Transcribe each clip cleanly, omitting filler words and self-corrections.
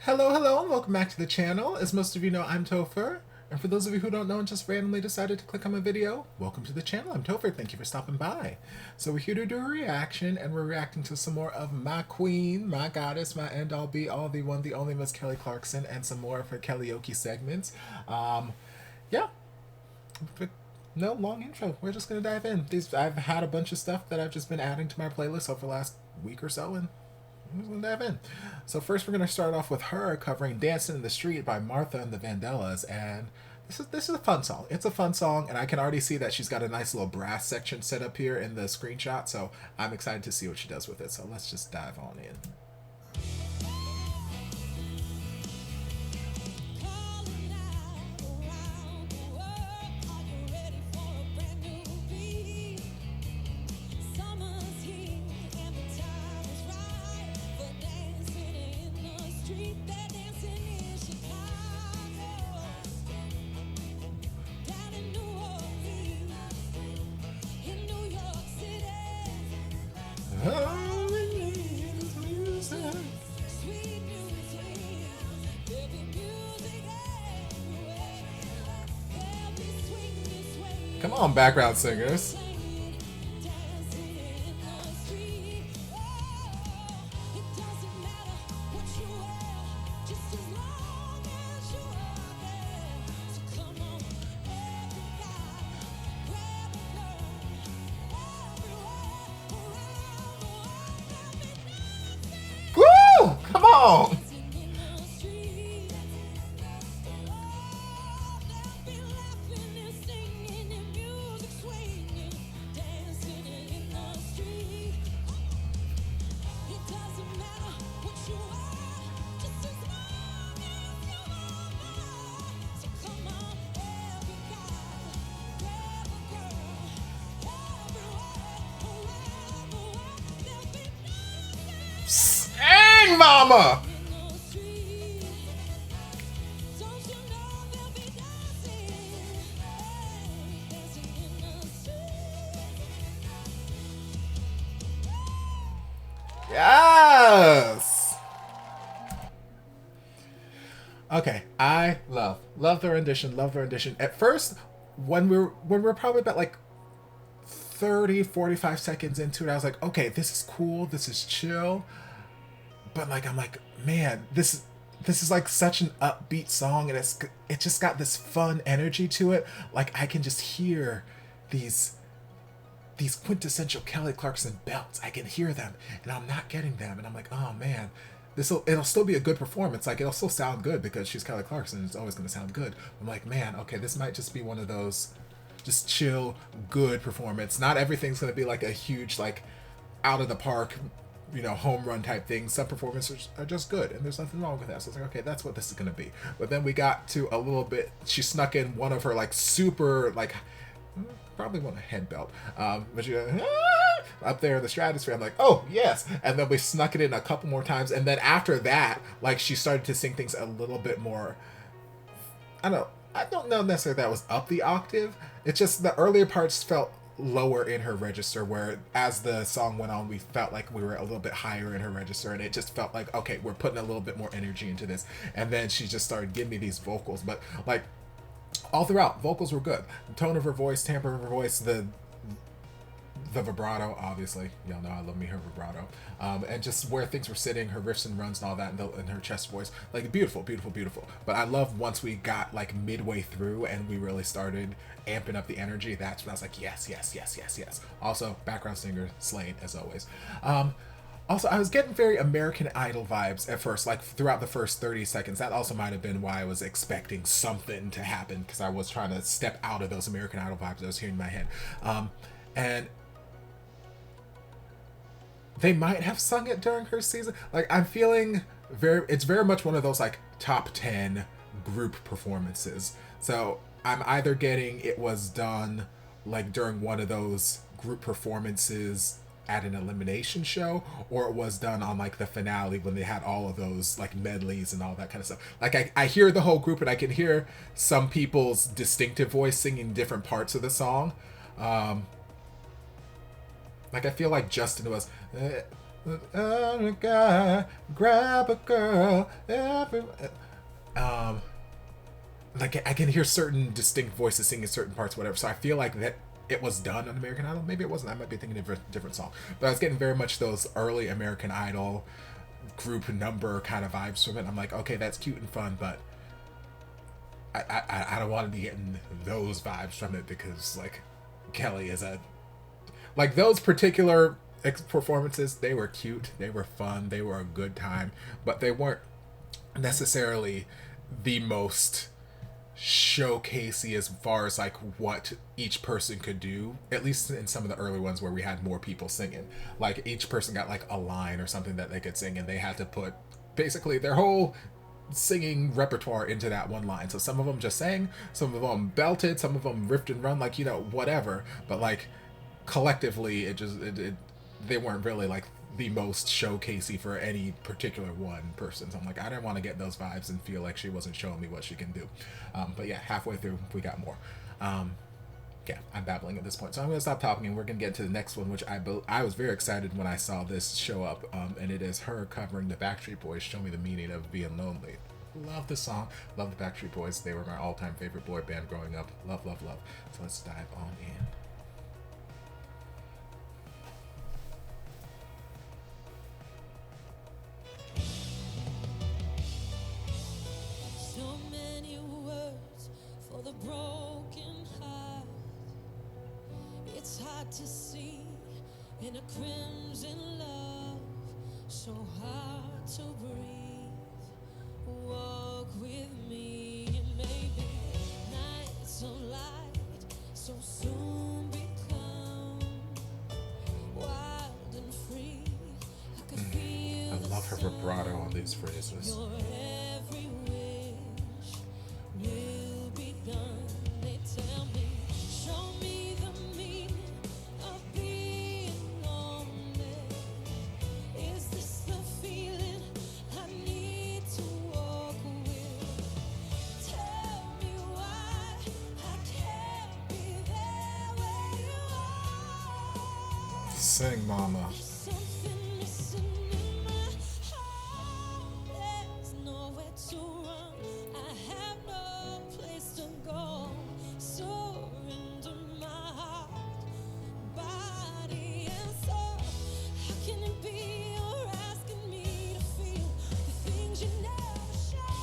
Hello, hello, and welcome back to the channel. As most of you know, I'm Topher. And for those of you who don't know and just randomly decided to click on my video, welcome to the channel. I'm Topher. Thank you for stopping by. So we're here to do a reaction, and we're reacting to some more of my queen, my goddess, my end-all, be-all, the one, the only Miss Kelly Clarkson, and some more of her Kellyoke segments. Yeah. But no long intro. We're just gonna dive in. I've had a bunch of stuff that I've just been adding to my playlist over the last week or so, and I'm just gonna dive in. So first, we're gonna start off with her covering "Dancing in the Street" by Martha and the Vandellas, and this is a fun song. It's a fun song, and I can already see that she's got a nice little brass section set up here in the screenshot. So I'm excited to see what she does with it. So let's just dive on in. Come on, background singers. Woo! Come on! Dang, mama! Yes! Okay, I love the rendition, love the rendition. At first, when we're probably about like 30, 45 seconds into it, I was like, okay, this is cool, this is chill. But like, I'm like, man, this is like such an upbeat song, and it just got this fun energy to it. Like, I can just hear these quintessential Kelly Clarkson belts. I can hear them, and I'm not getting them, and I'm like, oh man, it'll still be a good performance. Like, it'll still sound good because she's Kelly Clarkson. It's always going to sound good. I'm like, man, okay, this might just be one of those just chill, good performance. Not everything's going to be like a huge, like, out of the park, home run type thing. Some performances are just good, and there's nothing wrong with that. So I was like, okay, that's what this is gonna be. But then we got to a little bit. She snuck in one of her like super like probably want a head belt, but she up there in the stratosphere. I'm like, oh yes, and then we snuck it in a couple more times, and then after that, like she started to sing things a little bit more. I don't know necessarily that was up the octave. It's just the earlier parts felt lower in her register, where as the song went on we felt like we were a little bit higher in her register, and it just felt like, okay, we're putting a little bit more energy into this. And then she just started giving me these vocals, but like all throughout, vocals were good. The tone of her voice, timbre of her voice, the vibrato, obviously, y'all know I love me her vibrato, and just where things were sitting, her riffs and runs and all that, and her chest voice, like beautiful, beautiful, beautiful. But I love once we got like midway through and we really started amping up the energy. That's when I was like, yes, yes, yes, yes, yes. Also, background singer slaying as always. Also, I was getting very American Idol vibes at first, like throughout the first 30 seconds. That also might have been why I was expecting something to happen, because I was trying to step out of those American Idol vibes I was hearing in my head. And they might have sung it during her season. Like, I'm feeling it's very much one of those like top 10 group performances. So I'm either getting it was done like during one of those group performances at an elimination show, or it was done on like the finale when they had all of those like medleys and all that kind of stuff. Like, I hear the whole group, and I can hear some people's distinctive voice singing different parts of the song. Like, I feel like Justin was a guy, grab a girl, um, like I can hear certain distinct voices singing certain parts, whatever. So I feel like that it was done on American Idol. Maybe it wasn't. I might be thinking of a different song. But I was getting very much those early American Idol group number kind of vibes from it. I'm like, okay, that's cute and fun, but I don't want to be getting those vibes from it because like Kelly is a like those particular performances. They were cute, they were fun, they were a good time, but they weren't necessarily the most showcasey as far as like what each person could do, at least in some of the early ones where we had more people singing. Like each person got like a line or something that they could sing, and they had to put basically their whole singing repertoire into that one line. So some of them just sang, some of them belted, some of them riffed and run, like, you know, whatever. But like collectively they weren't really like the most showcasey for any particular one person. So I'm like, I didn't want to get those vibes and feel like she wasn't showing me what she can do. But yeah, halfway through we got more. Yeah, I'm babbling at this point, so I'm gonna stop talking and we're gonna get to the next one, which I was very excited when I saw this show up, and it is her covering the Backstreet Boys' "Show Me the Meaning of Being Lonely." Love the song, love the Backstreet Boys. They were my all-time favorite boy band growing up. Love, love, love. So let's dive on in. So many words for the broken heart. It's hard to see in a crimson love, so hard to breathe. Walk with me, and maybe nights of light so soon become wild and free. I could feel I love her vibrato on these phrases. your every wish will be done. They tell me, show me the meaning of being lonely. Is this the feeling I need to walk with? Tell me why I can't be there where you are. Sing, mama. There's something missing in my heart. There's nowhere to run. I have no place to go. Surrender my heart, body and soul. How can it be you're asking me to feel the things you never show?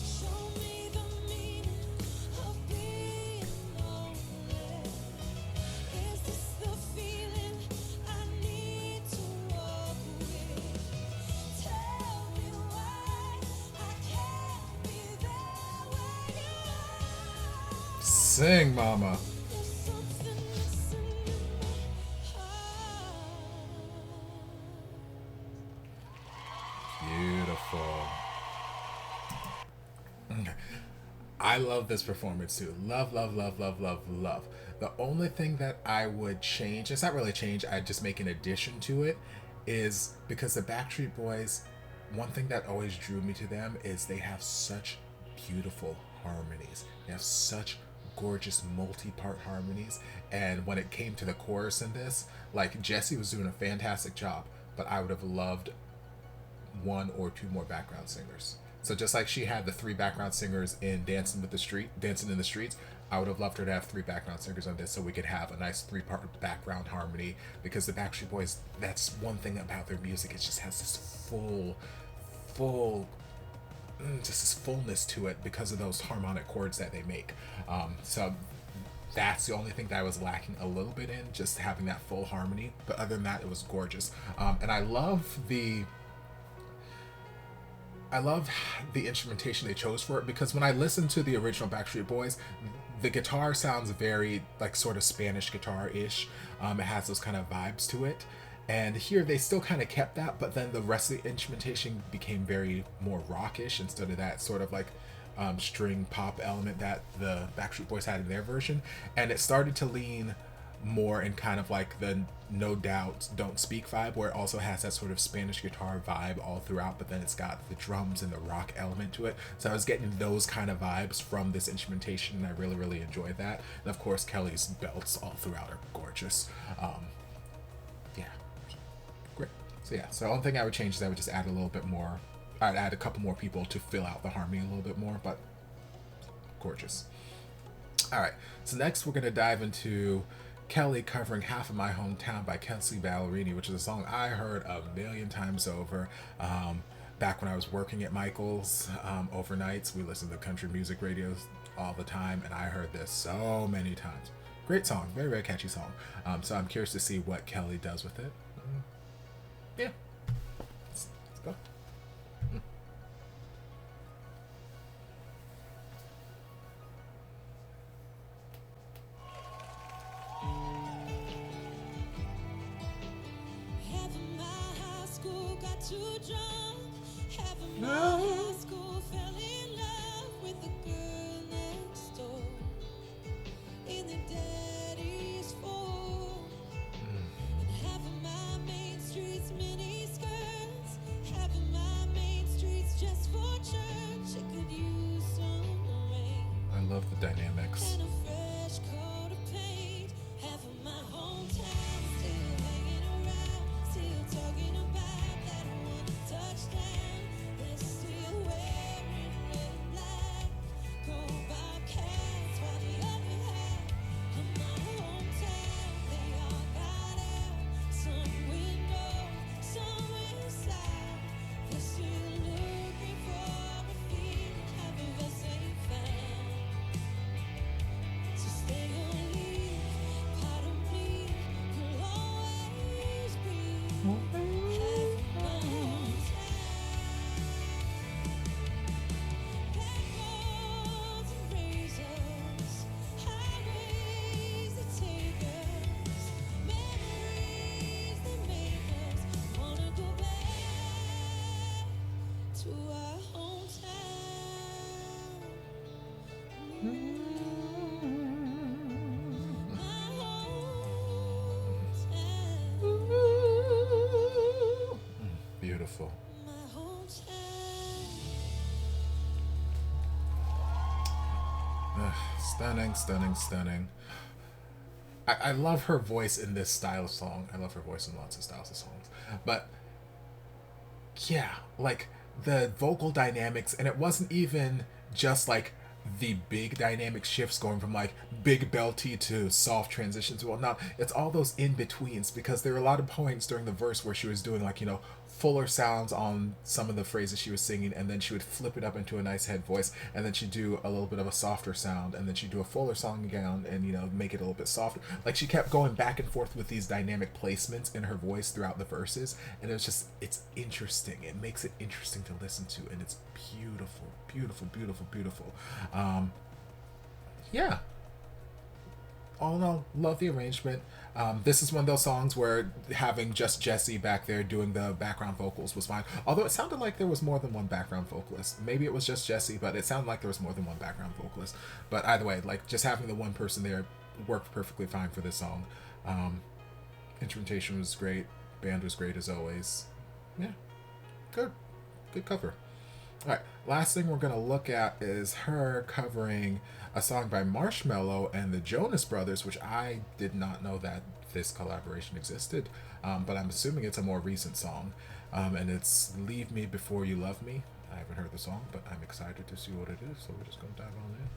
Show me the meaning of being lonely. Is this the feeling I need to walk with? Tell me why I can't be there where you are. Sing, mama. There's something missing in my heart. Beautiful. I love this performance too. Love, love, love, love, love, love. The only thing that I would change, it's not really change, I'd just make an addition to it, is because the Backstreet Boys, one thing that always drew me to them is they have such beautiful harmonies. They have such gorgeous multi-part harmonies. And when it came to the chorus in this, like Jessie was doing a fantastic job, but I would have loved one or two more background singers. So just like she had the three background singers in Dancing in the Streets, I would have loved her to have three background singers on this so we could have a nice three-part background harmony, because the Backstreet Boys, that's one thing about their music, it just has this full just this fullness to it because of those harmonic chords that they make. So that's the only thing that I was lacking a little bit in, just having that full harmony. But other than that, it was gorgeous. And I love the instrumentation they chose for it, because when I listen to the original Backstreet Boys, the guitar sounds very like sort of Spanish guitar-ish. It has those kind of vibes to it. And here they still kind of kept that, but then the rest of the instrumentation became very more rockish instead of that sort of like string pop element that the Backstreet Boys had in their version. And it started to lean more in kind of like the No Doubt Don't Speak vibe, where it also has that sort of Spanish guitar vibe all throughout, but then it's got the drums and the rock element to it. So I was getting those kind of vibes from this instrumentation, and I really, really enjoyed that. And of course, Kelly's belts all throughout are gorgeous. Yeah, great. So yeah, so the only thing I would change is I would just add a little bit more. I'd add a couple more people to fill out the harmony a little bit more, but gorgeous. All right, so next we're gonna dive into Kelly covering Half of My Hometown by Kelsea Ballerini, which is a song I heard a million times over. Back when I was working at Michael's overnights, we listened to country music radios all the time, and I heard this so many times. Great song, very, very catchy song. So I'm curious to see what Kelly does with it. Yeah, let's go. Half of my high school got too drunk. Half of my high school fell in love with the girl next door. In the daddy's phone. And half of my main streets mini skirts. Half of my main streets just for church. It could use some rain. I love the dynamics. And a fresh coat of paint. Half of my hometown still hanging around, still talking about that one touchdown. They're still wearing red and black. Go Bobcats, while the other half of my hometown, they all got out. Some window, some inside. They're still looking for a feeling half of us ain't found. So stay or leave, part of me will always be half of my hometown. Backboards and razors, highways that take us, memories that make us wanna go back to our hometown. My hometown. Beautiful. My hometown. Stunning, stunning, stunning. I love her voice in this style of song. I love her voice in lots of styles of songs. But yeah, like the vocal dynamics, and it wasn't even just like the big dynamic shifts going from like big belty to soft transitions. Well, not, it's all those in betweens, because there were a lot of points during the verse where she was doing like, you know, fuller sounds on some of the phrases she was singing, and then she would flip it up into a nice head voice, and then she'd do a little bit of a softer sound, and then she'd do a fuller song again, and you know, make it a little bit softer. Like she kept going back and forth with these dynamic placements in her voice throughout the verses, and it was just, it's interesting. It makes it interesting to listen to, and it's beautiful, beautiful, beautiful, beautiful. Yeah, all in all, love the arrangement. This is one of those songs where having just Jessie back there doing the background vocals was fine. Although it sounded like there was more than one background vocalist. Maybe it was just Jessie, but it sounded like there was more than one background vocalist. But either way, like just having the one person there worked perfectly fine for this song. Instrumentation was great. Band was great as always. Yeah, good cover. All right, last thing we're going to look at is her covering a song by Marshmello and the Jonas Brothers, which I did not know that this collaboration existed, but I'm assuming it's a more recent song, and it's Leave Me Before You Love Me. I haven't heard the song, but I'm excited to see what it is, so we're just going to dive on in.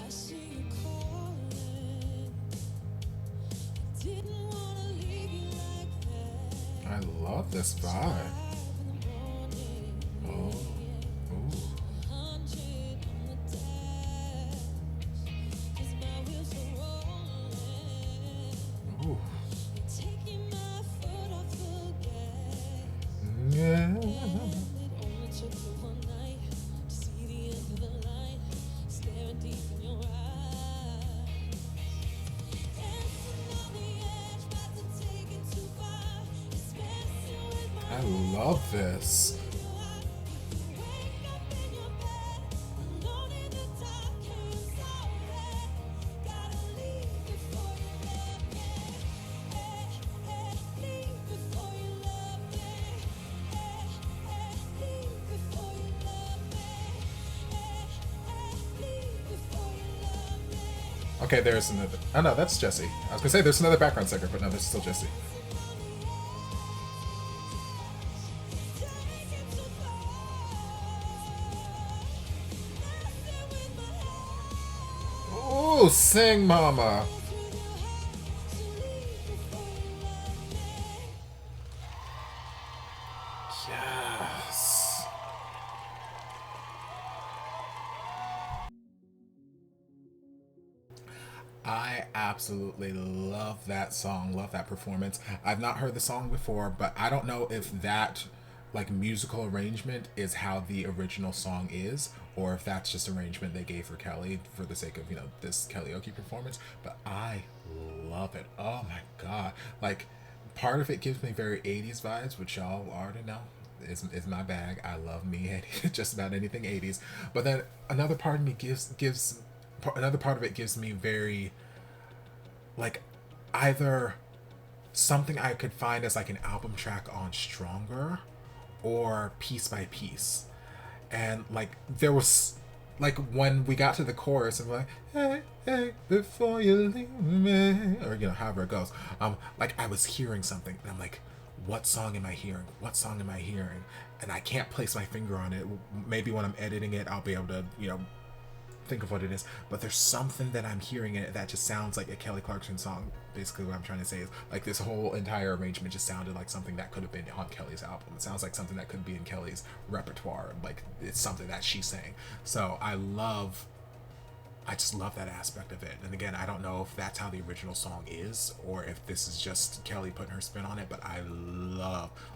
I see you calling. Didn't wanna leave you like that. I love this vibe. 5 in the morning. Oh, ooh. 100 on the dash. 'Cause my wheels are rolling. Ooh. Taking my foot off the gas. Yeah. And it only took me one night to see the end of the line, staring deep in your eyes. Dancing on the edge, about to take it too far. You spent I love this. Okay, there's another. Oh no, that's Jesse. I was gonna say there's another background singer, but no, there's still Jesse. Ooh, sing, mama. Yes. I absolutely love that song, love that performance. I've not heard the song before, but I don't know if that like musical arrangement is how the original song is, or if that's just arrangement they gave for Kelly for the sake of, you know, this Kellyoke performance. But I love it. Oh my god. Like, part of it gives me very 80s vibes, which y'all already know is my bag. I love me just about anything 80s. But then another part of me another part of it gives me very, like, either something I could find as like an album track on Stronger or Piece by Piece. And like there was, like, when we got to the chorus and like, hey, hey, before you leave me, or, you know, however it goes, like I was hearing something and I'm like, what song am I hearing? What song am I hearing? And I can't place my finger on it. Maybe when I'm editing it I'll be able to, you know, think of what it is, but there's something that I'm hearing in it that just sounds like a Kelly Clarkson song. Basically what I'm trying to say is, like, this whole entire arrangement just sounded like something that could have been on Kelly's album. It sounds like something that could be in Kelly's repertoire. Like, it's something that she's saying. So I just love that aspect of it. And again, I don't know if that's how the original song is or if this is just Kelly putting her spin on it, but I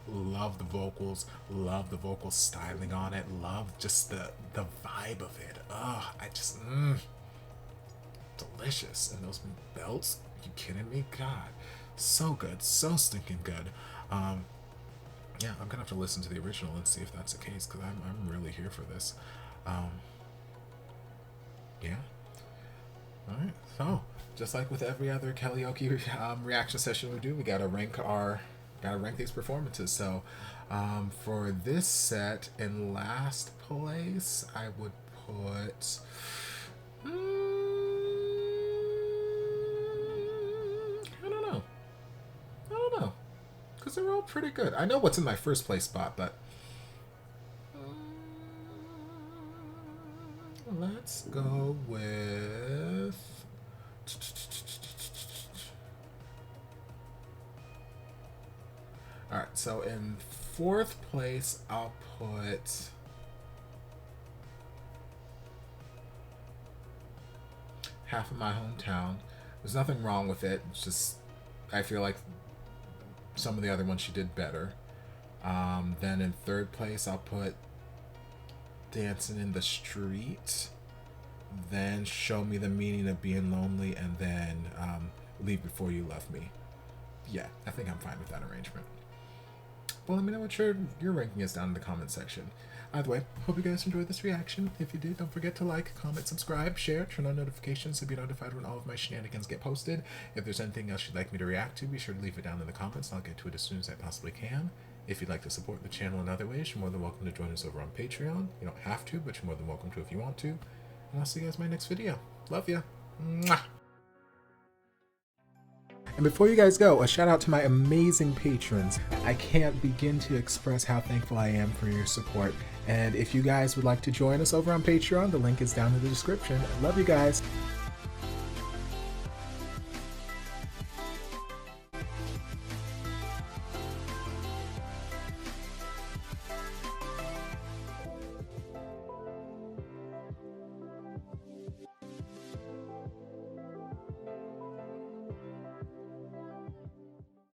love the vocals, love the vocal styling on it, love just the vibe of it. Oh, I just, delicious. And those belts, are you kidding me? God, so good, so stinking good. Yeah, I'm gonna have to listen to the original and see if that's the case, because I'm really here for this. Yeah. Alright, so just like with every other Kellyoke reaction session we do, we gotta rank these performances. So for this set, in last place, I would put I don't know, because they're all pretty good. I know what's in my first place spot, but let's go with alright, so in fourth place I'll put Half of My Hometown. There's nothing wrong with it, it's just I feel like some of the other ones she did better. Then in third place I'll put Dancing in the Street, then Show Me the Meaning of Being Lonely, and then Leave Before You Love Me. Yeah, I think I'm fine with that arrangement. Well, let me know what your ranking is down in the comment section. Either way, hope you guys enjoyed this reaction. If you did, don't forget to like, comment, subscribe, share, turn on notifications to be notified when all of my shenanigans get posted. If there's anything else you'd like me to react to, be sure to leave it down in the comments and I'll get to it as soon as I possibly can. If you'd like to support the channel in other ways, you're more than welcome to join us over on Patreon. You don't have to, but you're more than welcome to if you want to. And I'll see you guys in my next video. Love ya. Mwah. And before you guys go, a shout out to my amazing patrons. I can't begin to express how thankful I am for your support. And if you guys would like to join us over on Patreon, the link is down in the description. I love you guys.